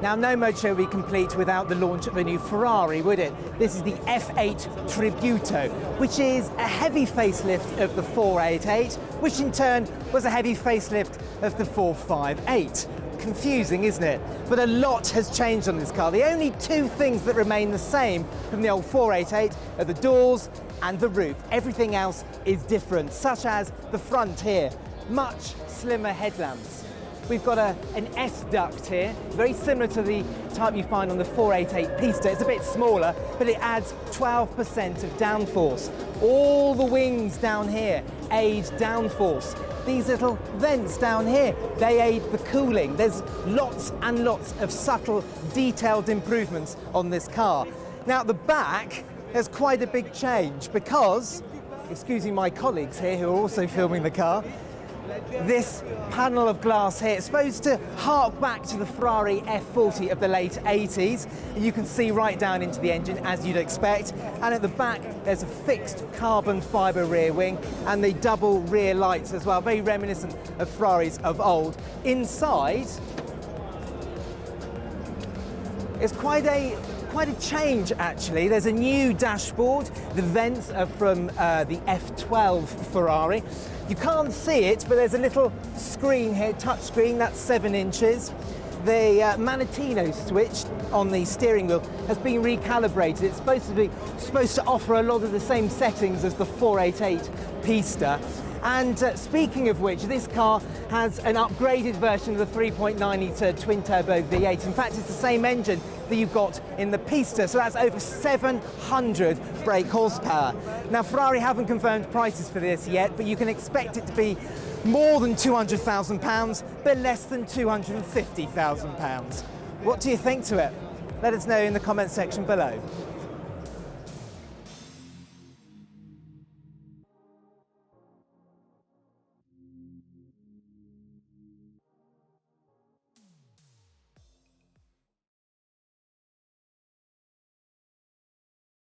Now, no motor show would be complete without the launch of a new Ferrari, would it? This is the F8 Tributo, which is a heavy facelift of the 488, which in turn was a heavy facelift of the 458. Confusing, isn't it? But a lot has changed on this car. The only two things that remain the same from the old 488 are the doors and the roof. Everything else is different, such as the front here. Much slimmer headlamps. We've got an S-duct here, very similar to the type you find on the 488 Pista. It's a bit smaller, but it adds 12% of downforce. All the wings down here aid downforce. These little vents down here, they aid the cooling. There's lots and lots of subtle, detailed improvements on this car. Now at the back, there's quite a big change because, excusing my colleagues here who are also filming the car, this panel of glass here, it's supposed to hark back to the Ferrari F8 of the late 80s. You can see right down into the engine as you'd expect. And at the back, there's a fixed carbon fibre rear wing and the double rear lights as well, very reminiscent of Ferraris of old. Inside, it's quite a change actually. There's a new dashboard. The vents are from the F12 Ferrari. You can't see it, but there's a little screen here, touch screen, that's 7 inches. The Manatino switch on the steering wheel has been recalibrated. It's supposed to offer a lot of the same settings as the 488 Pista. And speaking of which, this car has an upgraded version of the 3.9 litre twin-turbo V8. In fact, it's the same engine that you've got in the Pista, so that's over 700 brake horsepower. Now, Ferrari haven't confirmed prices for this yet, but you can expect it to be more than £200,000, but less than £250,000. What do you think to it? Let us know in the comment section below.